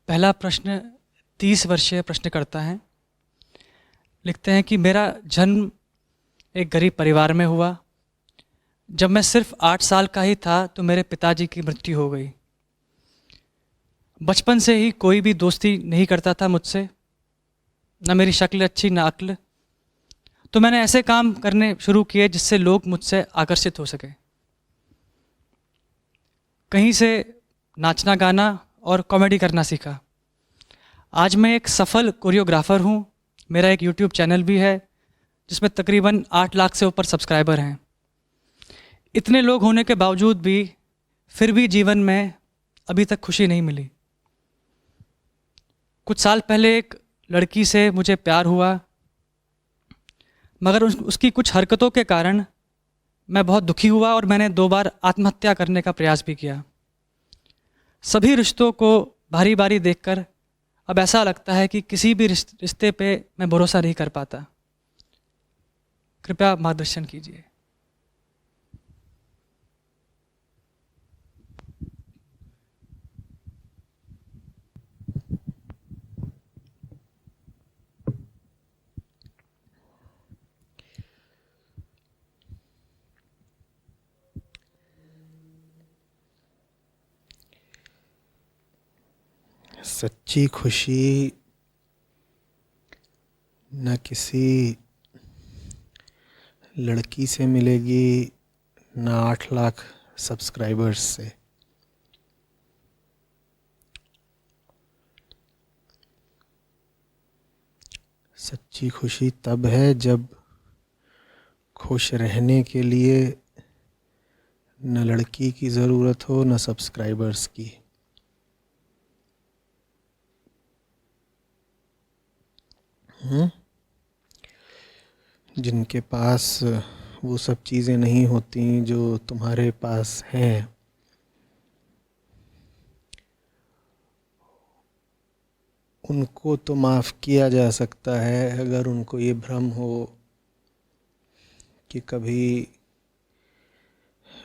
पहला प्रश्न 30 वर्षीय प्रश्नकर्ता हैं। लिखते हैं कि मेरा जन्म एक गरीब परिवार में हुआ। जब मैं सिर्फ 8 साल का ही था तो मेरे पिताजी की मृत्यु हो गई। बचपन से ही कोई भी दोस्ती नहीं करता था मुझसे, न मेरी शक्ल अच्छी न अक्ल। तो मैंने ऐसे काम करने शुरू किए जिससे लोग मुझसे आकर्षित हो सके। कहीं से नाचना गाना और कॉमेडी करना सीखा। आज मैं एक सफल कोरियोग्राफर हूँ। मेरा एक यूट्यूब चैनल भी है जिसमें तकरीबन 8 लाख से ऊपर सब्सक्राइबर हैं। इतने लोग होने के बावजूद भी फिर भी जीवन में अभी तक खुशी नहीं मिली। कुछ साल पहले एक लड़की से मुझे प्यार हुआ, मगर उसकी कुछ हरकतों के कारण मैं बहुत दुखी हुआ और मैंने 2 बार आत्महत्या करने का प्रयास भी किया। सभी रिश्तों को बारी बारी देखकर अब ऐसा लगता है कि किसी भी रिश्ते पे मैं भरोसा नहीं कर पाता। कृपया मार्गदर्शन कीजिए। सच्ची खुशी न किसी लड़की से मिलेगी, न 8 लाख सब्सक्राइबर्स से। सच्ची खुशी तब है जब खुश रहने के लिए न लड़की की ज़रूरत हो न सब्सक्राइबर्स की। जिनके पास वो सब चीज़ें नहीं होती जो तुम्हारे पास हैं, उनको तो माफ़ किया जा सकता है अगर उनको ये भ्रम हो कि कभी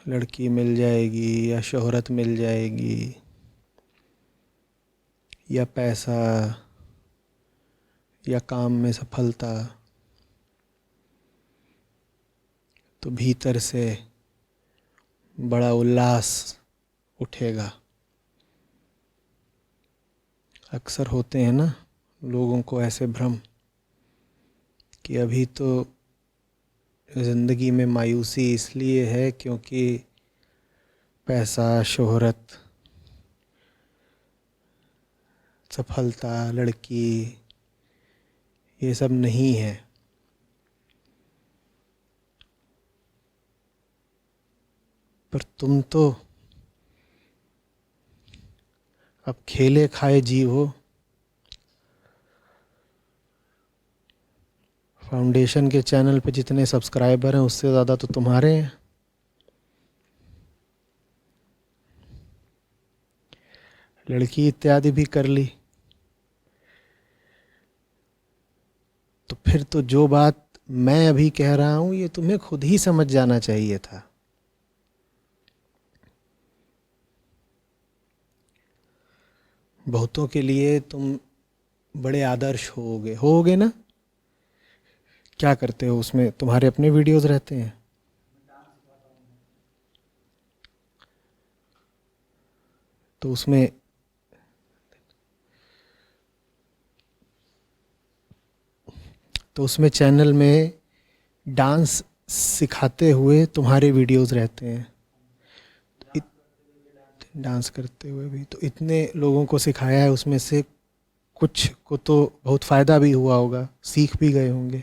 लड़की मिल जाएगी या शोहरत मिल जाएगी या पैसा या काम में सफलता, तो भीतर से बड़ा उल्लास उठेगा। अक्सर होते हैं ना लोगों को ऐसे भ्रम कि अभी तो ज़िंदगी में मायूसी इसलिए है क्योंकि पैसा, शोहरत, सफलता, लड़की ये सब नहीं है। पर तुम तो अब खेले खाए जीव हो। फाउंडेशन के चैनल पे जितने सब्सक्राइबर हैं उससे ज़्यादा तो तुम्हारे हैं। लड़की इत्यादि भी कर ली, तो फिर तो जो बात मैं अभी कह रहा हूँ ये तुम्हें खुद ही समझ जाना चाहिए था। बहुतों के लिए तुम बड़े आदर्श होगे ना। क्या करते हो उसमें? तुम्हारे अपने वीडियोस रहते हैं। तो उसमें चैनल में डांस सिखाते हुए तुम्हारे वीडियोस रहते हैं। डांस करते हुए भी तो इतने लोगों को सिखाया है, उसमें से कुछ को तो बहुत फ़ायदा भी हुआ होगा, सीख भी गए होंगे।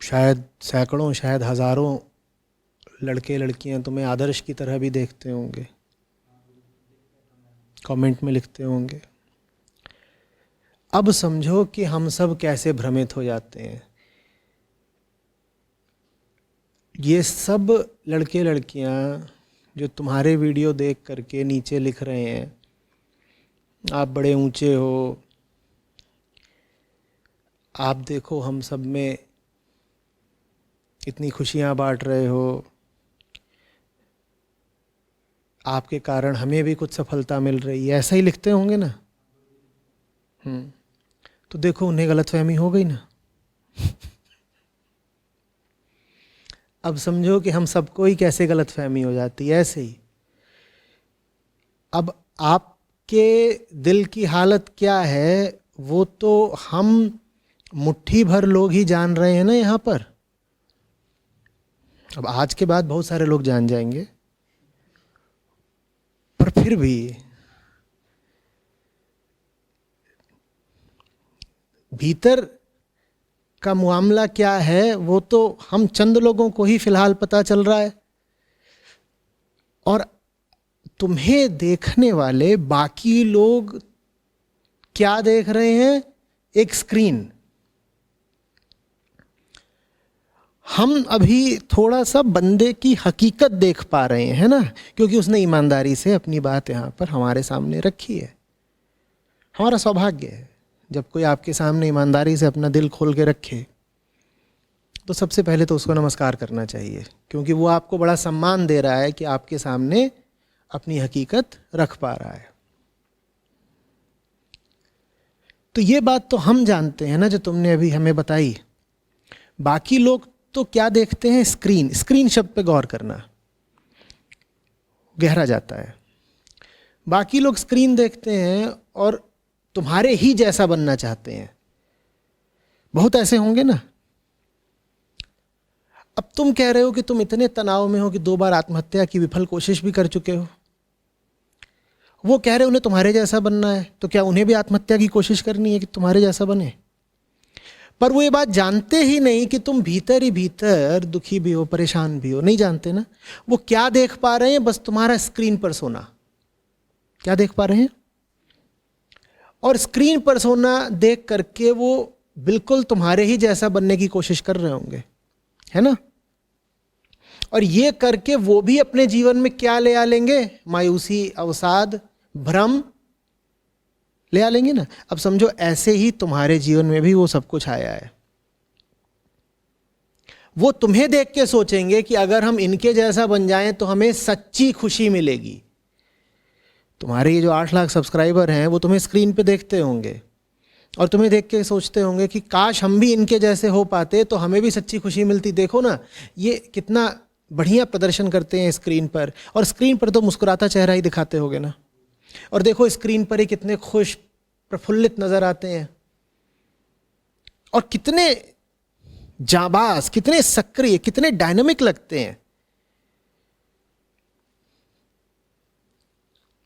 शायद सैकड़ों, शायद हज़ारों लड़के लड़कियां तुम्हें आदर्श की तरह भी देखते होंगे, कमेंट में लिखते होंगे। अब समझो कि हम सब कैसे भ्रमित हो जाते हैं। ये सब लड़के लड़कियां जो तुम्हारे वीडियो देख करके नीचे लिख रहे हैं आप बड़े ऊंचे हो, आप देखो हम सब में इतनी खुशियां बांट रहे हो, आपके कारण हमें भी कुछ सफलता मिल रही है, ऐसा ही लिखते होंगे ना। तो देखो उन्हें गलतफहमी हो गई ना। अब समझो कि हम सबको ही कैसे गलतफहमी हो जाती है, ऐसे ही। अब आपके दिल की हालत क्या है वो तो हम मुट्ठी भर लोग ही जान रहे हैं ना यहाँ पर। अब आज के बाद बहुत सारे लोग जान जाएंगे, पर फिर भी भीतर का मामला क्या है वो तो हम चंद लोगों को ही फिलहाल पता चल रहा है। और तुम्हें देखने वाले बाकी लोग क्या देख रहे हैं? एक स्क्रीन। हम अभी थोड़ा सा बंदे की हकीकत देख पा रहे हैं, है ना, क्योंकि उसने ईमानदारी से अपनी बात यहाँ पर हमारे सामने रखी है। हमारा सौभाग्य है जब कोई आपके सामने ईमानदारी से अपना दिल खोल के रखे, तो सबसे पहले तो उसको नमस्कार करना चाहिए, क्योंकि वो आपको बड़ा सम्मान दे रहा है कि आपके सामने अपनी हकीकत रख पा रहा है। तो ये बात तो हम जानते हैं ना, जो तुमने अभी हमें बताई। बाकी लोग तो क्या देखते हैं? स्क्रीन। स्क्रीन शब्द पे गौर करना, गहरा जाता है। बाकी लोग स्क्रीन देखते हैं और तुम्हारे ही जैसा बनना चाहते हैं। बहुत ऐसे होंगे ना। अब तुम कह रहे हो कि तुम इतने तनाव में हो कि 2 बार आत्महत्या की विफल कोशिश भी कर चुके हो। वो कह रहे उन्हें तुम्हारे जैसा बनना है, तो क्या उन्हें भी आत्महत्या की कोशिश करनी है कि तुम्हारे जैसा बने? पर वो ये बात जानते ही नहीं कि तुम भीतर ही भीतर दुखी भी हो, परेशान भी हो। नहीं जानते ना। वो क्या देख पा रहे हैं? बस तुम्हारा स्क्रीन पर सोना। क्या देख पा रहे हैं? और स्क्रीन पर सोना देख करके वो बिल्कुल तुम्हारे ही जैसा बनने की कोशिश कर रहे होंगे, है ना। और ये करके वो भी अपने जीवन में क्या ले आ लेंगे? मायूसी, अवसाद, भ्रम ले आ लेंगे ना। अब समझो ऐसे ही तुम्हारे जीवन में भी वो सब कुछ आया है। वो तुम्हें देख के सोचेंगे कि अगर हम इनके जैसा बन जाएं तो हमें सच्ची खुशी मिलेगी। तुम्हारे ये जो 8 लाख सब्सक्राइबर हैं वो तुम्हें स्क्रीन पे देखते होंगे और तुम्हें देख के सोचते होंगे कि काश हम भी इनके जैसे हो पाते तो हमें भी सच्ची खुशी मिलती। देखो ना ये कितना बढ़िया प्रदर्शन करते हैं स्क्रीन पर, और स्क्रीन पर तो मुस्कुराता चेहरा ही दिखाते होगे ना। और देखो स्क्रीन पर ही कितने खुश, प्रफुल्लित नजर आते हैं, और कितने जाबाज, कितने सक्रिय, कितने डायनामिक लगते हैं,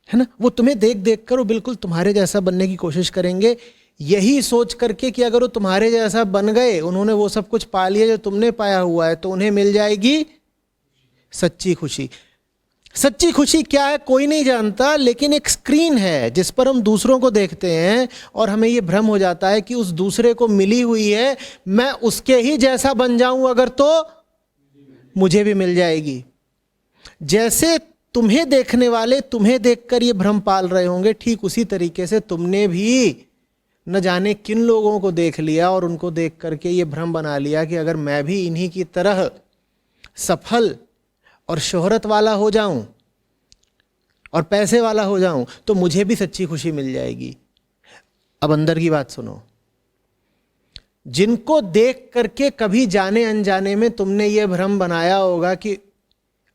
है ना। वो तुम्हें देख देख कर वो बिल्कुल तुम्हारे जैसा बनने की कोशिश करेंगे, यही सोच करके कि अगर वो तुम्हारे जैसा बन गए, उन्होंने वो सब कुछ पा लिया जो तुमने पाया हुआ है, तो उन्हें मिल जाएगी सच्ची खुशी। सच्ची खुशी क्या है कोई नहीं जानता, लेकिन एक स्क्रीन है जिस पर हम दूसरों को देखते हैं और हमें यह भ्रम हो जाता है कि उस दूसरे को मिली हुई है, मैं उसके ही जैसा बन जाऊं अगर तो मुझे भी मिल जाएगी। जैसे तुम्हें देखने वाले तुम्हें देखकर ये भ्रम पाल रहे होंगे, ठीक उसी तरीके से तुमने भी न जाने किन लोगों को देख लिया और उनको देख करके ये भ्रम बना लिया कि अगर मैं भी इन्हीं की तरह सफल और शोहरत वाला हो जाऊं और पैसे वाला हो जाऊं तो मुझे भी सच्ची खुशी मिल जाएगी। अब अंदर की बात सुनो, जिनको देख करके कभी जाने अनजाने में तुमने ये भ्रम बनाया होगा कि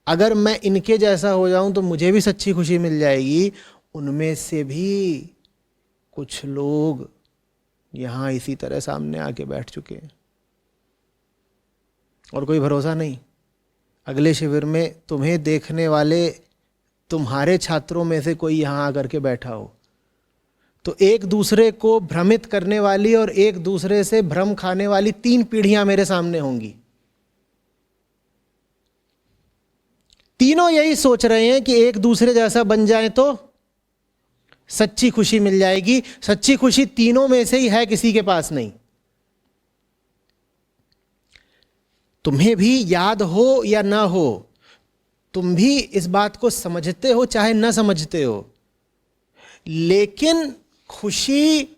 अगर मैं इनके जैसा हो जाऊं तो मुझे भी सच्ची खुशी मिल जाएगी, उनमें से भी कुछ लोग यहां इसी तरह सामने आके बैठ चुके हैं और कोई भरोसा नहीं। अगले शिविर में तुम्हें देखने वाले तुम्हारे छात्रों में से कोई यहां आकर के बैठा हो तो एक दूसरे को भ्रमित करने वाली और एक दूसरे से भ्रम खाने वाली 3 पीढ़ियां मेरे सामने होंगी। तीनों यही सोच रहे हैं कि एक दूसरे जैसा बन जाए तो सच्ची खुशी मिल जाएगी। सच्ची खुशी तीनों में से ही है, किसी के पास नहीं। तुम्हें भी याद हो या ना हो, तुम भी इस बात को समझते हो चाहे ना समझते हो, लेकिन खुशी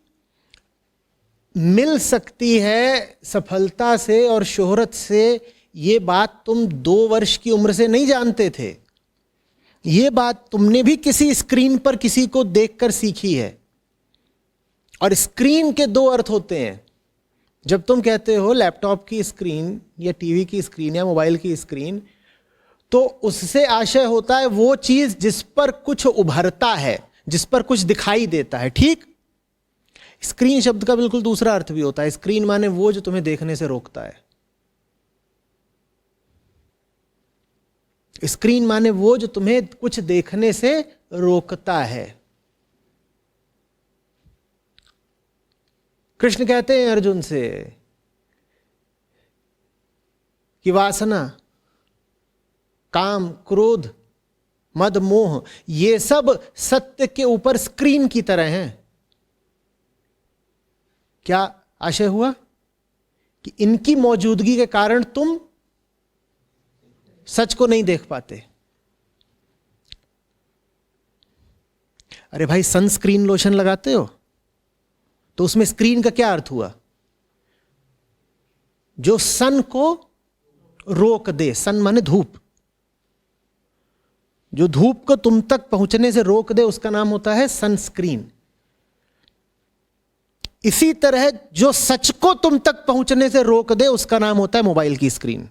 मिल सकती है सफलता से और शोहरत से, ये बात तुम 2 वर्ष की उम्र से नहीं जानते थे। ये बात तुमने भी किसी स्क्रीन पर किसी को देखकर सीखी है। और स्क्रीन के दो अर्थ होते हैं। जब तुम कहते हो लैपटॉप की स्क्रीन या टीवी की स्क्रीन या मोबाइल की स्क्रीन, तो उससे आशय होता है वो चीज जिस पर कुछ उभरता है, जिस पर कुछ दिखाई देता है। ठीक? स्क्रीन शब्द का बिल्कुल दूसरा अर्थ भी होता है। स्क्रीन माने वो जो तुम्हें देखने से रोकता है। स्क्रीन माने वो जो तुम्हें कुछ देखने से रोकता है। कृष्ण कहते हैं अर्जुन से कि वासना, काम, क्रोध, मद, मोह, ये सब सत्य के ऊपर स्क्रीन की तरह हैं। क्या आशय हुआ कि इनकी मौजूदगी के कारण तुम सच को नहीं देख पाते। अरे भाई, सनस्क्रीन लोशन लगाते हो तो उसमें स्क्रीन का क्या अर्थ हुआ? जो सन को रोक दे। सन माने धूप। जो धूप को तुम तक पहुंचने से रोक दे उसका नाम होता है सनस्क्रीन। इसी तरह जो सच को तुम तक पहुंचने से रोक दे उसका नाम होता है मोबाइल की स्क्रीन।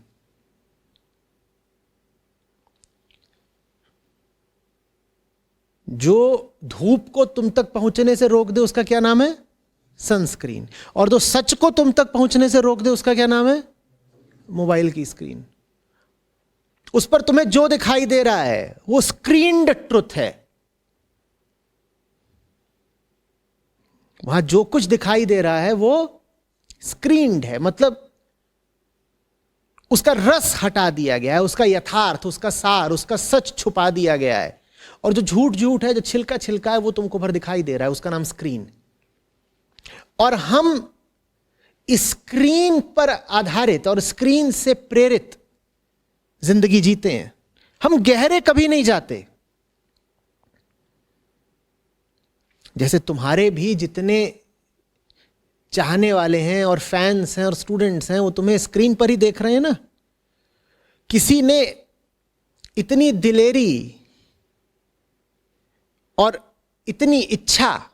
जो धूप को तुम तक पहुंचने से रोक दे उसका क्या नाम है? सनस्क्रीन। और जो सच को तुम तक पहुंचने से रोक दे उसका क्या नाम है? मोबाइल की स्क्रीन। उस पर तुम्हें जो दिखाई दे रहा है वो स्क्रीन्ड ट्रुथ है। वहां जो कुछ दिखाई दे रहा है वो स्क्रीन्ड है, मतलब उसका रस हटा दिया गया है, उसका यथार्थ, उसका सार, उसका सच छुपा दिया गया है। और जो झूठ झूठ है, जो छिलका छिलका है, वो तुमको भर दिखाई दे रहा है, उसका नाम स्क्रीन। और हम स्क्रीन पर आधारित और स्क्रीन से प्रेरित जिंदगी जीते हैं। हम गहरे कभी नहीं जाते। जैसे तुम्हारे भी जितने चाहने वाले हैं और फैंस हैं और स्टूडेंट्स हैं, वो तुम्हें स्क्रीन पर ही देख रहे हैं ना। किसी ने इतनी दिलेरी और इतनी इच्छा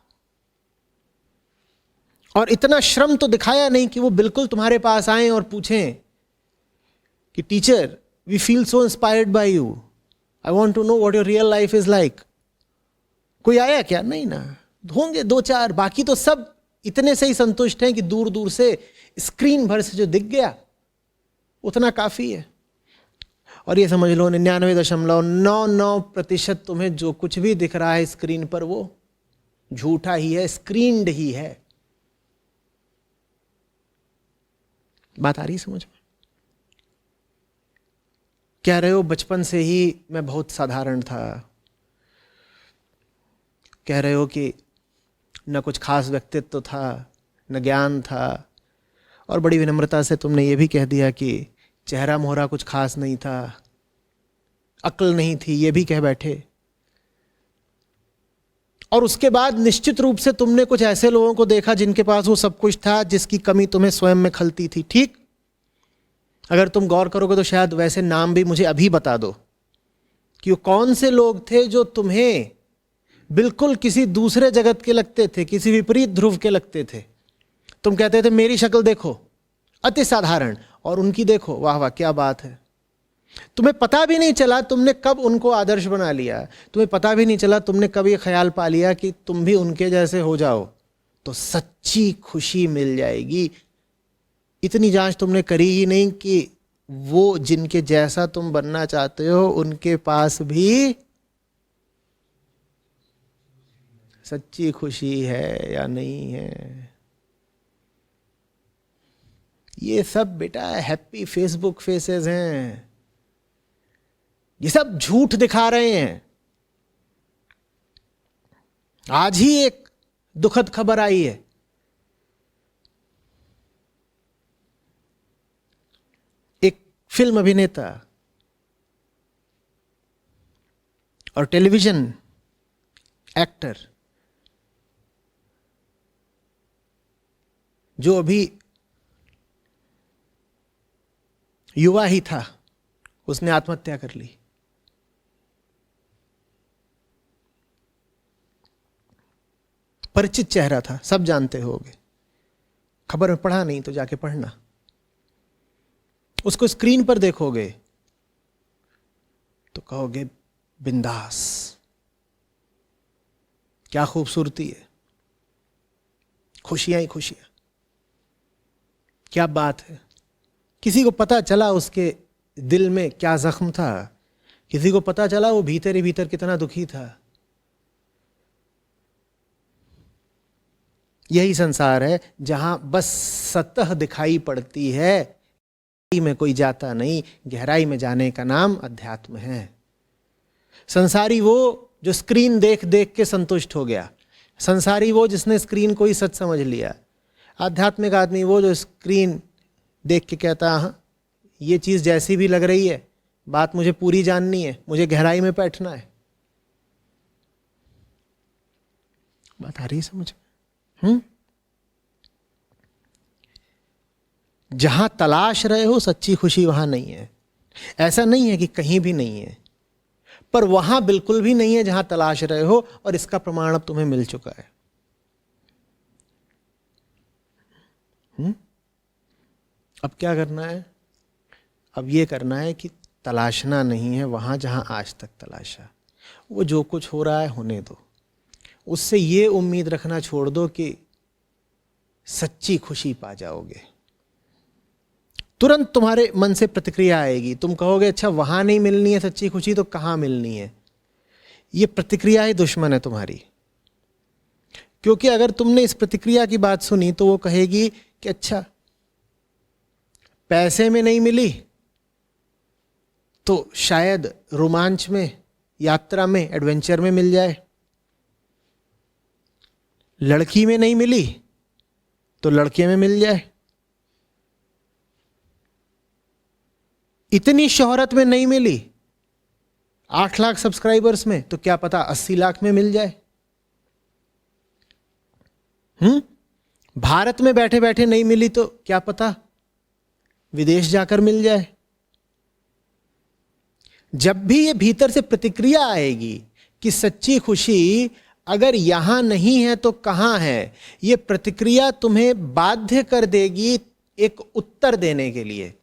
और इतना श्रम तो दिखाया नहीं कि वो बिल्कुल तुम्हारे पास आए और पूछें कि teacher, we feel so inspired by you, I want to know what your real life is like. कोई आया क्या? नहीं ना। होंगे दो चार, बाकी तो सब इतने से ही संतुष्ट हैं कि दूर दूर से स्क्रीन भर से जो दिख गया उतना काफी है। और ये समझ लो 99.99% तुम्हें जो कुछ भी दिख रहा है स्क्रीन पर वो झूठा ही है, स्क्रीन्ड ही है। बात आ रही समझ में? कह रहे हो बचपन से ही मैं बहुत साधारण था। कह रहे हो कि न कुछ खास व्यक्तित्व था, न ज्ञान था। और बड़ी विनम्रता से तुमने ये भी कह दिया कि चेहरा मोहरा कुछ खास नहीं था, अक्ल नहीं थी, ये भी कह बैठे। और उसके बाद निश्चित रूप से तुमने कुछ ऐसे लोगों को देखा जिनके पास वो सब कुछ था जिसकी कमी तुम्हें स्वयं में खलती थी। ठीक? अगर तुम गौर करोगे तो शायद वैसे नाम भी मुझे अभी बता दो कि वो कौन से लोग थे जो तुम्हें बिल्कुल किसी दूसरे जगत के लगते थे, किसी विपरीत ध्रुव के लगते थे। तुम कहते थे मेरी शक्ल देखो अति साधारण, और उनकी देखो वाह वाह क्या बात है। तुम्हें पता भी नहीं चला तुमने कब उनको आदर्श बना लिया। तुम्हें पता भी नहीं चला तुमने कब ये ख्याल पा लिया कि तुम भी उनके जैसे हो जाओ तो सच्ची खुशी मिल जाएगी। इतनी जांच तुमने करी ही नहीं कि वो जिनके जैसा तुम बनना चाहते हो उनके पास भी सच्ची खुशी है या नहीं है। ये सब बेटा हैप्पी फेसबुक फेसेस हैं, ये सब झूठ दिखा रहे हैं। आज ही एक दुखद खबर आई है। एक फिल्म अभिनेता और टेलीविजन एक्टर जो अभी युवा ही था, उसने आत्महत्या कर ली। परिचित चेहरा था, सब जानते होगे, खबर में पढ़ा नहीं तो जाके पढ़ना। उसको स्क्रीन पर देखोगे तो कहोगे बिंदास, क्या खूबसूरती है, खुशियां ही खुशियां, क्या बात है। किसी को पता चला उसके दिल में क्या जख्म था, किसी को पता चला वो भीतर ही भीतर कितना दुखी था। यही संसार है जहां बस सतह दिखाई पड़ती है, गहराई में कोई जाता नहीं। गहराई में जाने का नाम अध्यात्म है। संसारी वो जो स्क्रीन देख देख के संतुष्ट हो गया, संसारी वो जिसने स्क्रीन को ही सच समझ लिया। आध्यात्मिक आदमी वो जो स्क्रीन देख के कहता हाँ ये चीज़ जैसी भी लग रही है, बात मुझे पूरी जाननी है, मुझे गहराई में बैठना है। बात आ रही है समझ में? जहां तलाश रहे हो सच्ची खुशी वहां नहीं है। ऐसा नहीं है कि कहीं भी नहीं है, पर वहां बिल्कुल भी नहीं है जहां तलाश रहे हो, और इसका प्रमाण अब तुम्हें मिल चुका है। अब क्या करना है? अब ये करना है कि तलाशना नहीं है वहां जहां आज तक तलाशा। वो जो कुछ हो रहा है होने दो, उससे ये उम्मीद रखना छोड़ दो कि सच्ची खुशी पा जाओगे। तुरंत तुम्हारे मन से प्रतिक्रिया आएगी, तुम कहोगे अच्छा वहां नहीं मिलनी है सच्ची खुशी तो कहां मिलनी है। ये प्रतिक्रिया ही दुश्मन है तुम्हारी, क्योंकि अगर तुमने इस प्रतिक्रिया की बात सुनी तो वो कहेगी कि अच्छा पैसे में नहीं मिली तो शायद रोमांच में, यात्रा में, एडवेंचर में मिल जाए। लड़की में नहीं मिली तो लड़के में मिल जाए। इतनी शोहरत में नहीं मिली 8 लाख सब्सक्राइबर्स में तो क्या पता 80 लाख में मिल जाए। भारत में बैठे बैठे नहीं मिली तो क्या पता विदेश जाकर मिल जाए। जब भी ये भीतर से प्रतिक्रिया आएगी कि सच्ची खुशी अगर यहां नहीं है तो कहां है, ये प्रतिक्रिया तुम्हें बाध्य कर देगी एक उत्तर देने के लिए।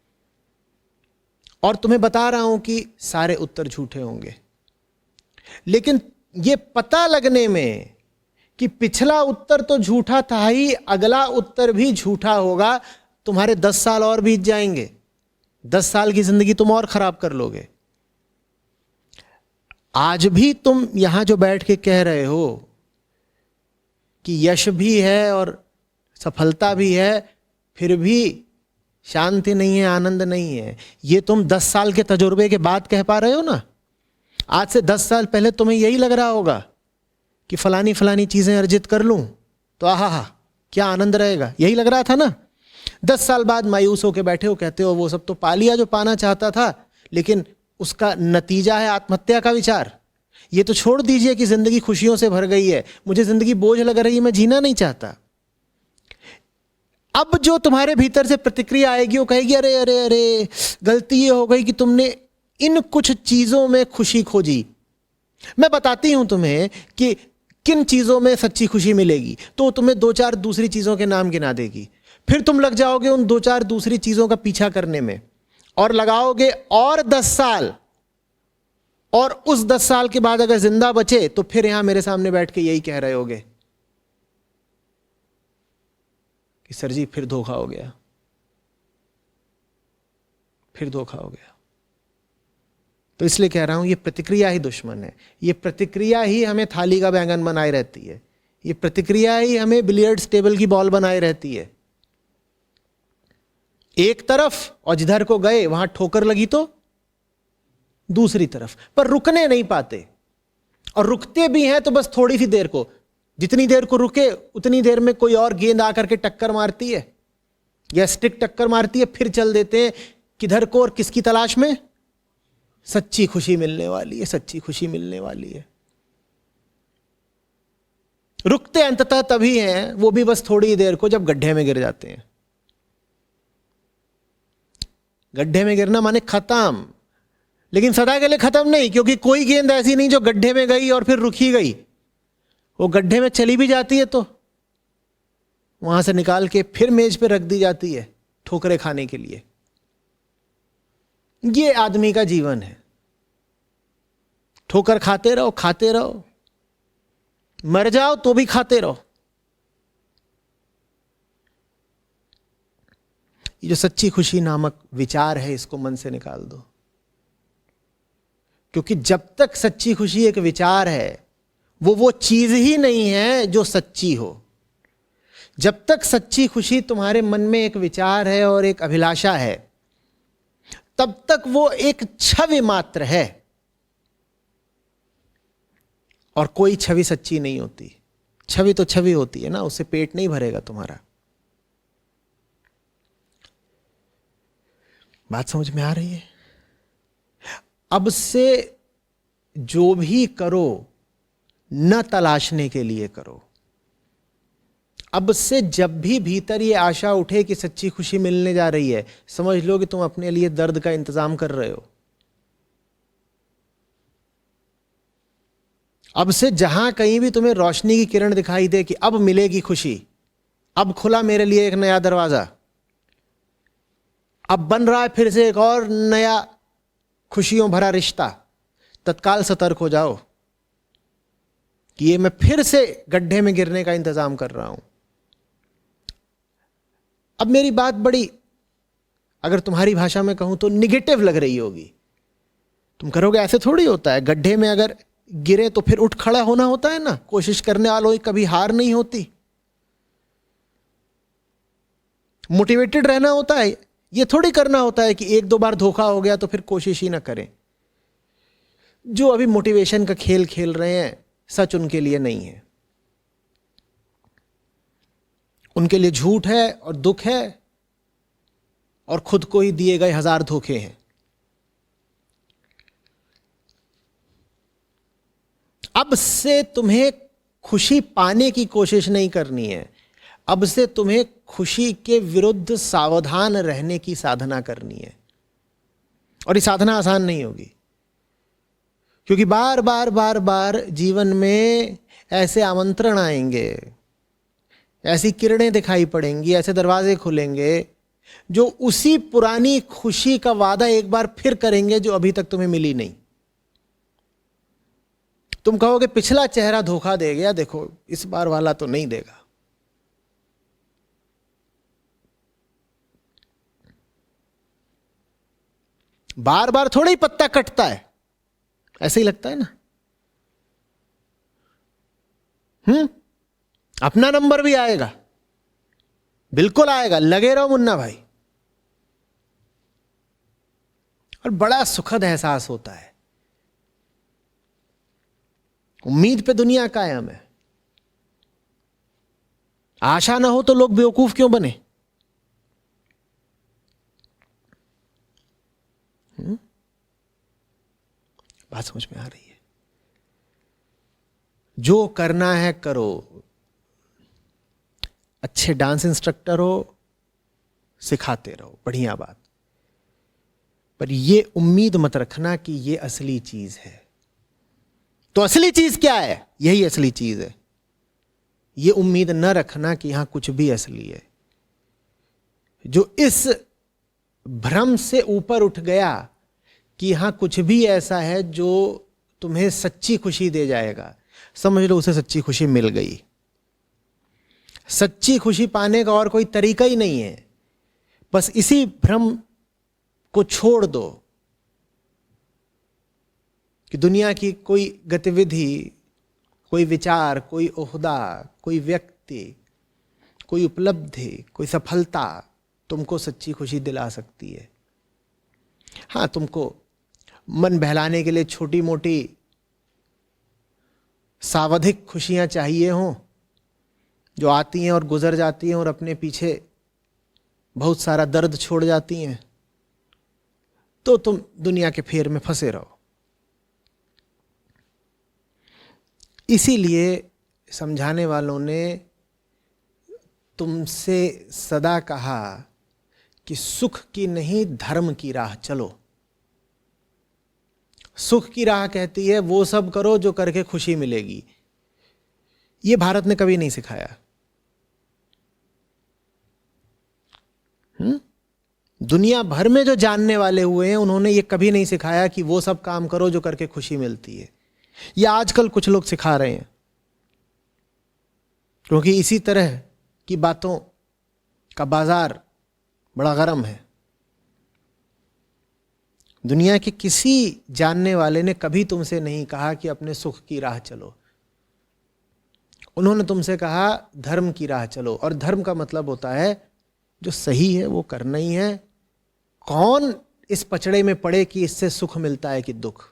और तुम्हें बता रहा हूं कि सारे उत्तर झूठे होंगे, लेकिन ये पता लगने में कि पिछला उत्तर तो झूठा था ही, अगला उत्तर भी झूठा होगा, तुम्हारे 10 साल और बीत जाएंगे। 10 साल की जिंदगी तुम और खराब कर लोगे। आज भी तुम यहां जो बैठ के कह रहे हो कि यश भी है और सफलता भी है, फिर भी शांति नहीं है, आनंद नहीं है, ये तुम 10 साल के तजुर्बे के बाद कह पा रहे हो ना। आज से 10 साल पहले तुम्हें यही लग रहा होगा कि फलानी फलानी चीजें अर्जित कर लूं तो आहा क्या आनंद रहेगा, यही लग रहा था ना। 10 साल बाद मायूस होकर बैठे हो, कहते हो वो सब तो पा लिया जो पाना चाहता था, लेकिन उसका नतीजा है आत्महत्या का विचार। ये तो छोड़ दीजिए कि जिंदगी खुशियों से भर गई है, मुझे जिंदगी बोझ लग रही है, मैं जीना नहीं चाहता। अब जो तुम्हारे भीतर से प्रतिक्रिया आएगी वो कहेगी अरे अरे अरे गलती ये हो गई कि तुमने इन कुछ चीजों में खुशी खोजी। मैं बताती हूं तुम्हें कि किन चीजों में सच्ची खुशी मिलेगी, तो तुम्हें 2-4 दूसरी चीजों के नाम गिना देगी। फिर तुम लग जाओगे उन 2-4 दूसरी चीजों का पीछा करने में, और लगाओगे और 10 साल, और उस 10 साल के बाद अगर जिंदा बचे तो फिर यहां मेरे सामने बैठ के यही कह रहे होगे कि सर जी फिर धोखा हो गया, फिर धोखा हो गया। तो इसलिए कह रहा हूं ये प्रतिक्रिया ही दुश्मन है। ये प्रतिक्रिया ही हमें थाली का बैंगन बनाए रहती है, ये प्रतिक्रिया ही हमें बिलियर्ड्स टेबल की बॉल बनाए रहती है। एक तरफ और जिधर को गए वहां ठोकर लगी तो दूसरी तरफ, पर रुकने नहीं पाते, और रुकते भी हैं तो बस थोड़ी सी देर को। जितनी देर को रुके उतनी देर में कोई और गेंद आकर के टक्कर मारती है या स्टिक टक्कर मारती है, फिर चल देते हैं किधर को और किसकी तलाश में? सच्ची खुशी मिलने वाली है, सच्ची खुशी मिलने वाली है। रुकते अंततः तभी हैं, वो भी बस थोड़ी देर को, जब गड्ढे में गिर जाते हैं। गड्ढे में गिरना माने खत्म, लेकिन सदा के लिए खत्म नहीं, क्योंकि कोई गेंद ऐसी नहीं जो गड्ढे में गई और फिर रुकी गई। वो गड्ढे में चली भी जाती है तो वहां से निकाल के फिर मेज पे रख दी जाती है ठोकरे खाने के लिए। ये आदमी का जीवन है, ठोकर खाते रहो खाते रहो, मर जाओ तो भी खाते रहो। ये जो सच्ची खुशी नामक विचार है इसको मन से निकाल दो, क्योंकि जब तक सच्ची खुशी एक विचार है वो चीज ही नहीं है जो सच्ची हो। जब तक सच्ची खुशी तुम्हारे मन में एक विचार है और एक अभिलाषा है, तब तक वो एक छवि मात्र है और कोई छवि सच्ची नहीं होती। छवि तो छवि होती है ना, उससे पेट नहीं भरेगा तुम्हारा। बात समझ में आ रही है? अब से जो भी करो न तलाशने के लिए करो। अब से जब भी भीतर ये आशा उठे कि सच्ची खुशी मिलने जा रही है, समझ लो कि तुम अपने लिए दर्द का इंतजाम कर रहे हो। अब से जहां कहीं भी तुम्हें रोशनी की किरण दिखाई दे कि अब मिलेगी खुशी, अब खुला मेरे लिए एक नया दरवाजा, अब बन रहा है फिर से एक और नया खुशियों भरा रिश्ता, तत्काल सतर्क हो जाओ कि ये मैं फिर से गड्ढे में गिरने का इंतजाम कर रहा हूं। अब मेरी बात बड़ी, अगर तुम्हारी भाषा में कहूं तो निगेटिव लग रही होगी। तुम करोगे ऐसे थोड़ी होता है, गड्ढे में अगर गिरे तो फिर उठ खड़ा होना होता है ना। कोशिश करने वालों की कभी हार नहीं होती, मोटिवेटेड रहना होता है। ये थोड़ी करना होता है कि एक दो बार धोखा हो गया तो फिर कोशिश ही ना करें। जो अभी मोटिवेशन का खेल खेल रहे हैं, सच उनके लिए नहीं है, उनके लिए झूठ है और दुख है और खुद को ही दिए गए 1000 धोखे हैं। अब से तुम्हें खुशी पाने की कोशिश नहीं करनी है, अब से तुम्हें खुशी के विरुद्ध सावधान रहने की साधना करनी है। और ये साधना आसान नहीं होगी, क्योंकि बार बार बार बार जीवन में ऐसे आमंत्रण आएंगे, ऐसी किरणें दिखाई पड़ेंगी, ऐसे दरवाजे खुलेंगे जो उसी पुरानी खुशी का वादा एक बार फिर करेंगे जो अभी तक तुम्हें मिली नहीं। तुम कहोगे पिछला चेहरा धोखा दे गया, देखो इस बार वाला तो नहीं देगा। बार बार थोड़ा ही पत्ता कटता है, ऐसे ही लगता है ना। अपना नंबर भी आएगा, बिल्कुल आएगा, लगे रहो मुन्ना भाई। और बड़ा सुखद एहसास होता है। उम्मीद पे दुनिया कायम है। आशा ना हो तो लोग बेवकूफ क्यों बने? बात समझ में आ रही है? जो करना है करो। अच्छे डांस इंस्ट्रक्टर हो, सिखाते रहो, बढ़िया बात। पर ये उम्मीद मत रखना कि ये असली चीज है। तो असली चीज क्या है? यही असली चीज है। ये उम्मीद न रखना कि यहां कुछ भी असली है। जो इस भ्रम से ऊपर उठ गया कि यहां कुछ भी ऐसा है जो तुम्हें सच्ची खुशी दे जाएगा, समझ लो उसे सच्ची खुशी मिल गई। सच्ची खुशी पाने का और कोई तरीका ही नहीं है। बस इसी भ्रम को छोड़ दो कि दुनिया की कोई गतिविधि, कोई विचार, कोई ओहदा, कोई व्यक्ति, कोई उपलब्धि, कोई सफलता तुमको सच्ची खुशी दिला सकती है। हाँ, तुमको मन बहलाने के लिए छोटी मोटी सावधिक खुशियां चाहिए हों, जो आती हैं और गुजर जाती हैं और अपने पीछे बहुत सारा दर्द छोड़ जाती हैं, तो तुम दुनिया के फेर में फंसे रहो। इसीलिए समझाने वालों ने तुमसे सदा कहा कि सुख की नहीं धर्म की राह चलो। सुख की राह कहती है वो सब करो जो करके खुशी मिलेगी। ये भारत ने कभी नहीं सिखाया। दुनिया भर में जो जानने वाले हुए हैं उन्होंने ये कभी नहीं सिखाया कि वो सब काम करो जो करके खुशी मिलती है। ये आजकल कुछ लोग सिखा रहे हैं, क्योंकि इसी तरह की बातों का बाजार बड़ा गर्म है। दुनिया के किसी जानने वाले ने कभी तुमसे नहीं कहा कि अपने सुख की राह चलो। उन्होंने तुमसे कहा धर्म की राह चलो, और धर्म का मतलब होता है जो सही है वो करना ही है। कौन इस पचड़े में पड़े कि इससे सुख मिलता है कि दुख।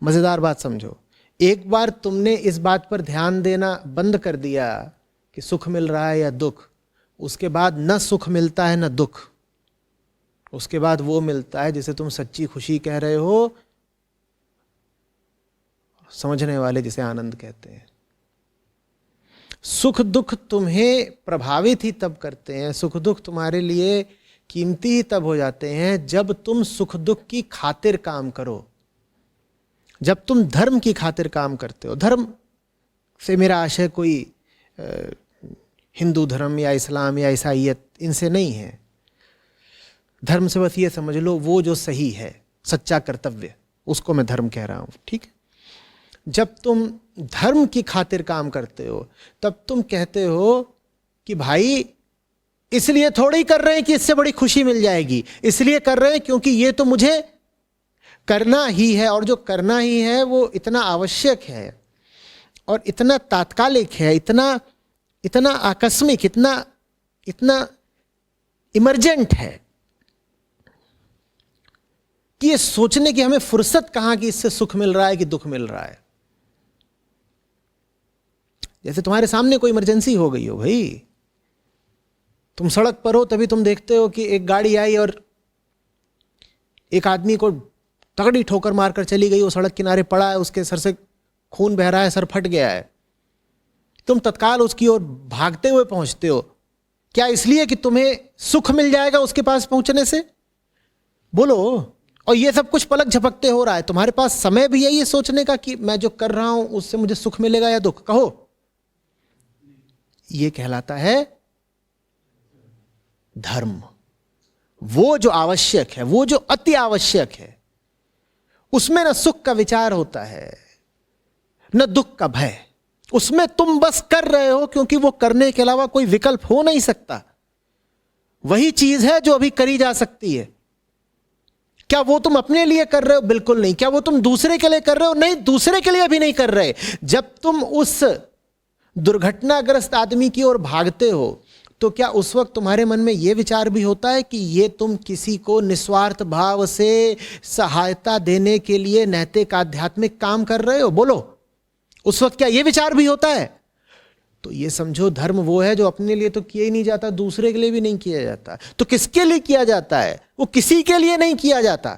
मजेदार बात समझो, एक बार तुमने इस बात पर ध्यान देना बंद कर दिया कि सुख मिल रहा है या दुख, उसके बाद न सुख मिलता है न दुख। उसके बाद वो मिलता है जिसे तुम सच्ची खुशी कह रहे हो, समझने वाले जिसे आनंद कहते हैं। सुख दुख तुम्हें प्रभावित ही तब करते हैं, सुख दुख तुम्हारे लिए कीमती ही तब हो जाते हैं जब तुम सुख दुख की खातिर काम करो, जब तुम धर्म की खातिर काम करते हो। धर्म से मेरा आशय कोई हिंदू धर्म या इस्लाम या ईसाईयत इनसे नहीं है। धर्म से बस ये समझ लो वो जो सही है, सच्चा कर्तव्य, उसको मैं धर्म कह रहा हूं। ठीक है, जब तुम धर्म की खातिर काम करते हो तब तुम कहते हो कि भाई इसलिए थोड़ी ही कर रहे हैं कि इससे बड़ी खुशी मिल जाएगी, इसलिए कर रहे हैं क्योंकि ये तो मुझे करना ही है, और जो करना ही है वो इतना आवश्यक है और इतना तात्कालिक है, इतना आकस्मिक, इतना इमरजेंट है कि ये सोचने की हमें फुर्सत कहां कि इससे सुख मिल रहा है कि दुख मिल रहा है। जैसे तुम्हारे सामने कोई इमरजेंसी हो गई हो, भाई तुम सड़क पर हो, तभी तुम देखते हो कि एक गाड़ी आई और एक आदमी को तगड़ी ठोकर मारकर चली गई, वो सड़क किनारे पड़ा है, उसके सर से खून बह रहा है, सर फट गया है। तुम तत्काल उसकी ओर भागते हुए पहुंचते हो, क्या इसलिए कि तुम्हें सुख मिल जाएगा उसके पास पहुंचने से? बोलो। और ये सब कुछ पलक झपकते हो रहा है, तुम्हारे पास समय भी है ये सोचने का कि मैं जो कर रहा हूं उससे मुझे सुख मिलेगा या दुख? कहो। ये कहलाता है धर्म। वो जो आवश्यक है, वो जो अति आवश्यक है, उसमें न सुख का विचार होता है न दुख का भय। उसमें तुम बस कर रहे हो क्योंकि वो करने के अलावा कोई विकल्प हो नहीं सकता। वही चीज है जो अभी करी जा सकती है। क्या वो तुम अपने लिए कर रहे हो? बिल्कुल नहीं। क्या वो तुम दूसरे के लिए कर रहे हो? नहीं, दूसरे के लिए भी नहीं कर रहे। जब तुम उस दुर्घटनाग्रस्त आदमी की ओर भागते हो तो क्या उस वक्त तुम्हारे मन में यह विचार भी होता है कि ये तुम किसी को निस्वार्थ भाव से सहायता देने के लिए नैतिक आध्यात्मिक काम कर रहे हो? बोलो, उस वक्त क्या यह विचार भी होता है? तो ये समझो धर्म वो है जो अपने लिए तो किया ही नहीं जाता, दूसरे के लिए भी नहीं किया जाता। तो किसके लिए किया जाता है? वो किसी के लिए नहीं किया जाता।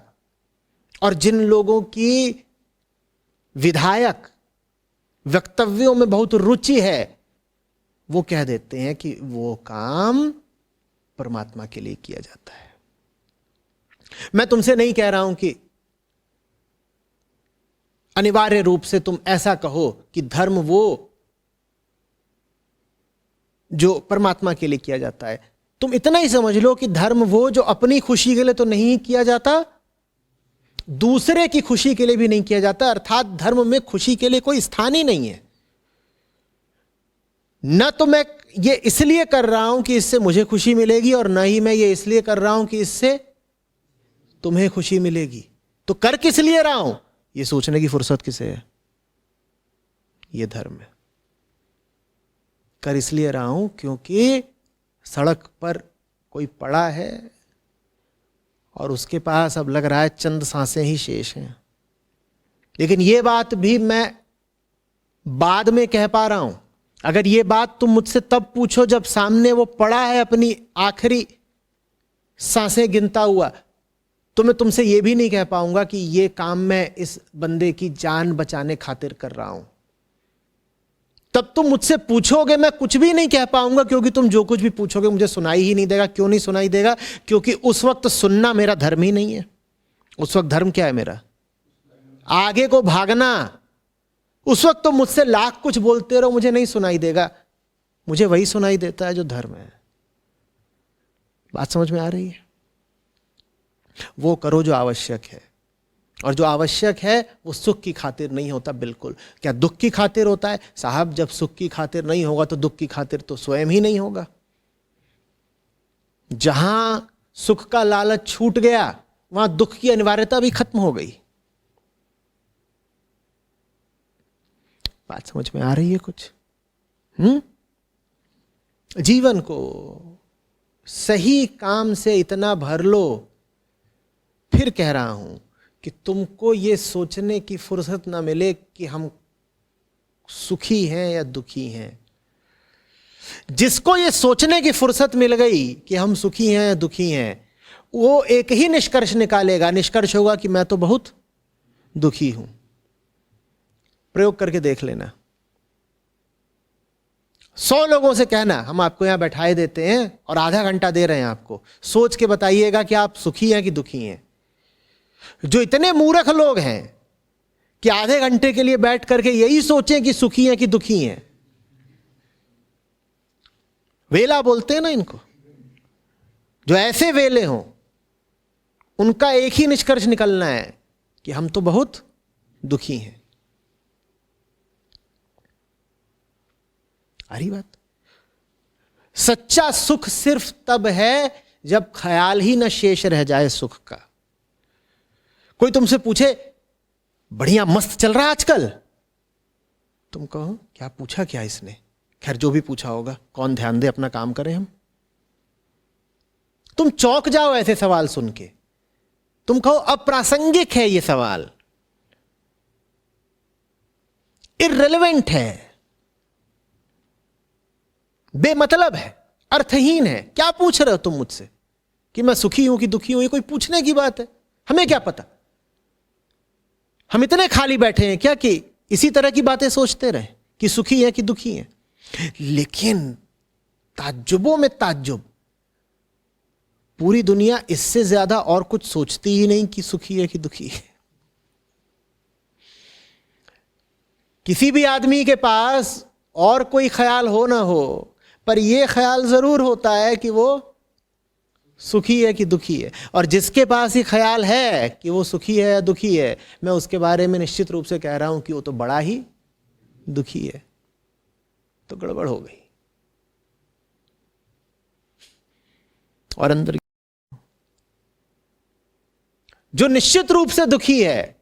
और जिन लोगों की विधायक वक्तव्यों में बहुत रुचि है वो कह देते हैं कि वो काम परमात्मा के लिए किया जाता है। मैं तुमसे नहीं कह रहा हूं कि अनिवार्य रूप से तुम ऐसा कहो कि धर्म वो जो परमात्मा के लिए किया जाता है। तुम इतना ही समझ लो कि धर्म वो जो अपनी खुशी के लिए तो नहीं किया जाता, दूसरे की खुशी के लिए भी नहीं किया जाता। अर्थात धर्म में खुशी के लिए कोई स्थान ही नहीं है। न तो मैं ये इसलिए कर रहा हूं कि इससे मुझे खुशी मिलेगी, और न ही मैं ये इसलिए कर रहा हूं कि इससे तुम्हें खुशी मिलेगी। तो कर किस लिए रहा हूं, ये सोचने की फुर्सत किसे है? ये धर्म है। कर इसलिए रहा हूं क्योंकि सड़क पर कोई पड़ा है और उसके पास अब लग रहा है चंद सांसें ही शेष हैं। लेकिन ये बात भी मैं बाद में कह पा रहा हूं। अगर ये बात तुम मुझसे तब पूछो जब सामने वो पड़ा है अपनी आखिरी सांसें गिनता हुआ, तो मैं तुमसे ये भी नहीं कह पाऊंगा कि ये काम मैं इस बंदे की जान बचाने खातिर कर रहा हूं। तब तुम मुझसे पूछोगे, मैं कुछ भी नहीं कह पाऊंगा, क्योंकि तुम जो कुछ भी पूछोगे मुझे सुनाई ही नहीं देगा। क्यों नहीं सुनाई देगा? क्योंकि उस वक्त सुनना मेरा धर्म ही नहीं है। उस वक्त धर्म क्या है मेरा? आगे को भागना, उस वक्त तो मुझसे लाख कुछ बोलते रहो, मुझे नहीं सुनाई देगा, मुझे वही सुनाई देता है जो धर्म है। बात समझ में आ रही है? वो करो जो आवश्यक है, और जो आवश्यक है वो सुख की खातिर नहीं होता बिल्कुल। क्या दुख की खातिर होता है? साहब जब सुख की खातिर नहीं होगा तो दुख की खातिर तो स्वयं ही नहीं होगा। जहां सुख का लालच छूट गया वहां दुख की अनिवार्यता भी खत्म हो गई। बात समझ में आ रही है कुछ? जीवन को सही काम से इतना भर लो, फिर कह रहा हूं कि तुमको ये सोचने की फुर्सत ना मिले कि हम सुखी हैं या दुखी हैं। जिसको ये सोचने की फुर्सत मिल गई कि हम सुखी हैं या दुखी हैं, वो एक ही निष्कर्ष निकालेगा, निष्कर्ष होगा कि मैं तो बहुत दुखी हूं। प्रयोग करके देख लेना। 100 लोगों से कहना हम आपको यहां बैठाए देते हैं और आधा घंटा दे रहे हैं आपको, सोच के बताइएगा कि आप सुखी हैं कि दुखी हैं। जो इतने मूर्ख लोग हैं कि आधे घंटे के लिए बैठ करके यही सोचें कि सुखी हैं कि दुखी हैं, वेला बोलते हैं ना इनको, जो ऐसे वेले हों, उनका एक ही निष्कर्ष निकलना है कि हम तो बहुत दुखी हैं। आ रही बात? सच्चा सुख सिर्फ तब है जब ख्याल ही न शेष रह जाए सुख का। कोई तुमसे पूछे बढ़िया मस्त चल रहा आजकल, तुम कहो क्या पूछा क्या इसने, खैर जो भी पूछा होगा, कौन ध्यान दे, अपना काम करें हम। तुम चौंक जाओ ऐसे सवाल सुन के, तुम कहो अप्रासंगिक है ये सवाल, इर्रेलेवेंट है, बेमतलब है, अर्थहीन है। क्या पूछ रहे हो तुम मुझसे कि मैं सुखी हूं कि दुखी हूं? ये कोई पूछने की बात है? हमें क्या पता, हम इतने खाली बैठे हैं क्या कि इसी तरह की बातें सोचते रहे कि सुखी है कि दुखी है। लेकिन ताज्जुबों में ताज्जुब, पूरी दुनिया इससे ज्यादा और कुछ सोचती ही नहीं कि सुखी है कि दुखी है। किसी भी आदमी के पास और कोई ख्याल हो ना हो, पर यह ख्याल जरूर होता है कि वो सुखी है कि दुखी है। और जिसके पास ही ख्याल है कि वो सुखी है या दुखी है, मैं उसके बारे में निश्चित रूप से कह रहा हूं कि वो तो बड़ा ही दुखी है। तो गड़बड़ हो गई। और अंदर जो निश्चित रूप से दुखी है,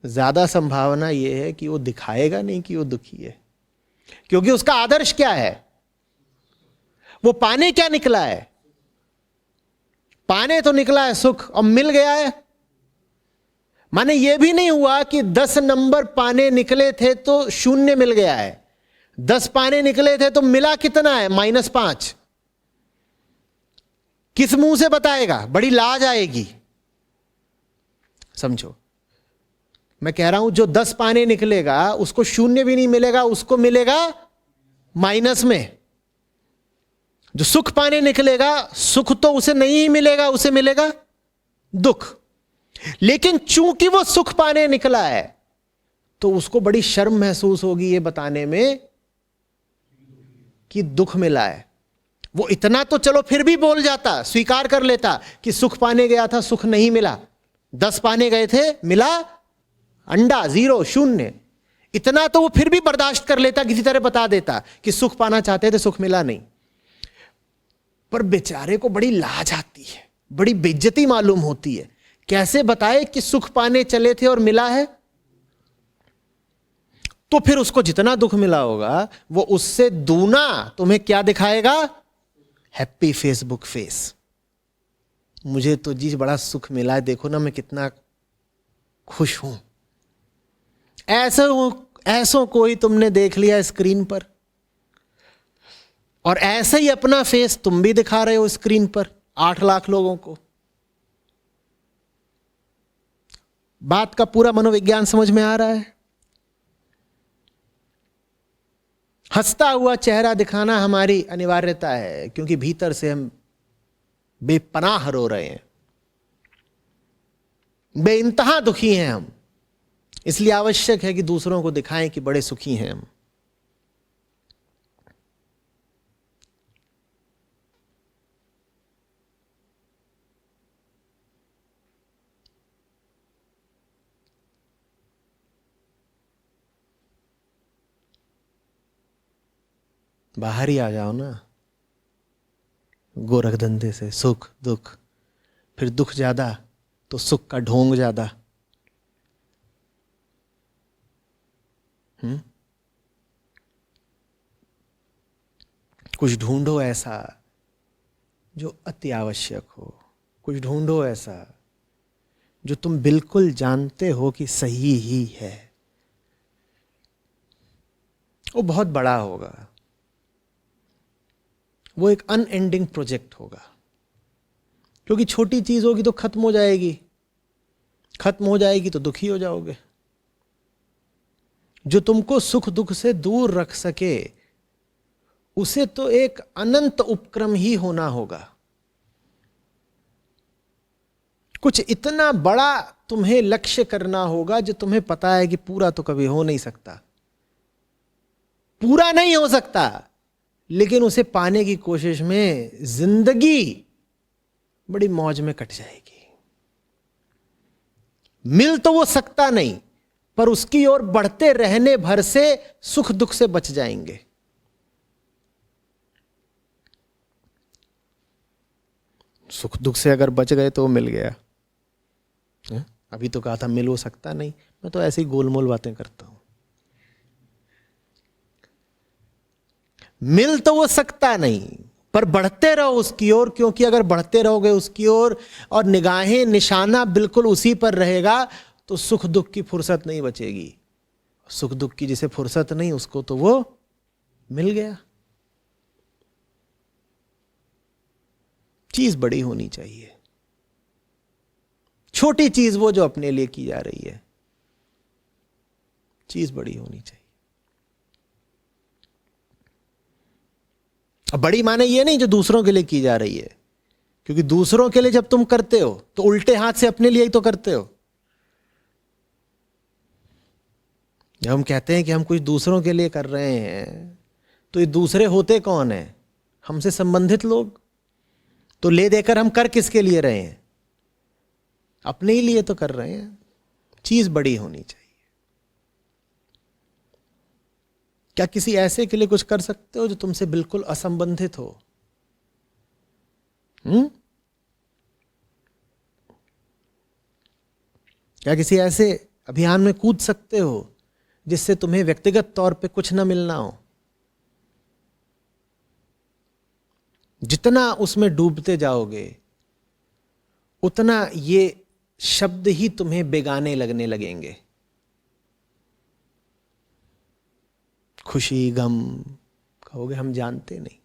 ज्यादा संभावना यह है कि वो दिखाएगा नहीं कि वो दुखी है, क्योंकि उसका आदर्श क्या है, वो पाने क्या निकला है। पाने तो निकला है सुख, और मिल गया है। माने यह भी नहीं हुआ कि 10 नंबर पाने निकले थे तो 0 मिल गया है, 10 पाने निकले थे तो मिला कितना है, -5। किस मुंह से बताएगा, बड़ी लाज आएगी। समझो, मैं कह रहा हूं जो 10 पाने निकलेगा उसको 0 भी नहीं मिलेगा, उसको मिलेगा माइनस में। जो सुख पाने निकलेगा, सुख तो उसे नहीं मिलेगा, उसे मिलेगा दुख। लेकिन चूंकि वो सुख पाने निकला है तो उसको बड़ी शर्म महसूस होगी ये बताने में कि दुख मिला है। वो इतना तो चलो फिर भी बोल जाता, स्वीकार कर लेता कि सुख पाने गया था, सुख नहीं मिला। 10 पाने गए थे, मिला अंडा 0 0। इतना तो वो फिर भी बर्दाश्त कर लेता, किसी तरह बता देता कि सुख पाना चाहते थे, सुख मिला नहीं। पर बेचारे को बड़ी लाज आती है, बड़ी बेइज्जती मालूम होती है। कैसे बताए कि सुख पाने चले थे और मिला है? तो फिर उसको जितना दुख मिला होगा वो उससे दूना तुम्हें क्या दिखाएगा, हैप्पी फेसबुक फेस। मुझे तो जी बड़ा सुख मिला है, देखो ना मैं कितना खुश हूं। ऐसों को ही तुमने देख लिया स्क्रीन पर, और ऐसे ही अपना फेस तुम भी दिखा रहे हो स्क्रीन पर 8 लाख लोगों को। बात का पूरा मनोविज्ञान समझ में आ रहा है? हंसता हुआ चेहरा दिखाना हमारी अनिवार्यता है, क्योंकि भीतर से हम बेपनाह रो रहे हैं, बेइंतहा दुखी हैं हम। इसलिए आवश्यक है कि दूसरों को दिखाएं कि बड़े सुखी हैं हम। बाहर ही आ जाओ ना गोरख धंधे से, सुख दुख, फिर दुख ज्यादा तो सुख का ढोंग ज्यादा। कुछ ढूंढो ऐसा जो अति आवश्यक हो, कुछ ढूंढो ऐसा जो तुम बिल्कुल जानते हो कि सही ही है। वो बहुत बड़ा होगा, वो एक अनएंडिंग प्रोजेक्ट होगा, क्योंकि छोटी चीज होगी तो खत्म हो जाएगी, खत्म हो जाएगी तो दुखी हो जाओगे। जो तुमको सुख दुख से दूर रख सके उसे तो एक अनंत उपक्रम ही होना होगा। कुछ इतना बड़ा तुम्हें लक्ष्य करना होगा जो तुम्हें पता है कि पूरा तो कभी हो नहीं सकता, पूरा नहीं हो सकता, लेकिन उसे पाने की कोशिश में जिंदगी बड़ी मौज में कट जाएगी। मिल तो वो सकता नहीं, पर उसकी ओर बढ़ते रहने भर से सुख दुख से बच जाएंगे। सुख दुख से अगर बच गए तो मिल गया। अभी तो कहा था मिल हो सकता नहीं, मैं तो ऐसी गोलमोल बातें करता हूं। मिल तो वो सकता नहीं, पर बढ़ते रहो उसकी ओर, क्योंकि अगर बढ़ते रहोगे उसकी ओर और निगाहें निशाना बिल्कुल उसी पर रहेगा तो सुख दुख की फुर्सत नहीं बचेगी। सुख दुख की जिसे फुर्सत नहीं उसको तो वो मिल गया। चीज बड़ी होनी चाहिए, छोटी चीज वो जो अपने लिए की जा रही है, चीज बड़ी होनी चाहिए। अब बड़ी माने ये नहीं जो दूसरों के लिए की जा रही है, क्योंकि दूसरों के लिए जब तुम करते हो तो उल्टे हाथ से अपने लिए ही तो करते हो। जब हम कहते हैं कि हम कुछ दूसरों के लिए कर रहे हैं तो ये दूसरे होते कौन है? हमसे संबंधित लोग। तो ले देकर हम कर किसके लिए रहे हैं? अपने ही लिए तो कर रहे हैं। चीज बड़ी होनी चाहिए। क्या किसी ऐसे के लिए कुछ कर सकते हो जो तुमसे बिल्कुल असंबंधित हो? क्या किसी ऐसे अभियान में कूद सकते हो जिससे तुम्हें व्यक्तिगत तौर पे कुछ ना मिलना हो? जितना उसमें डूबते जाओगे उतना ये शब्द ही तुम्हें बेगाने लगने लगेंगे। खुशी गम कहोगे हम जानते नहीं।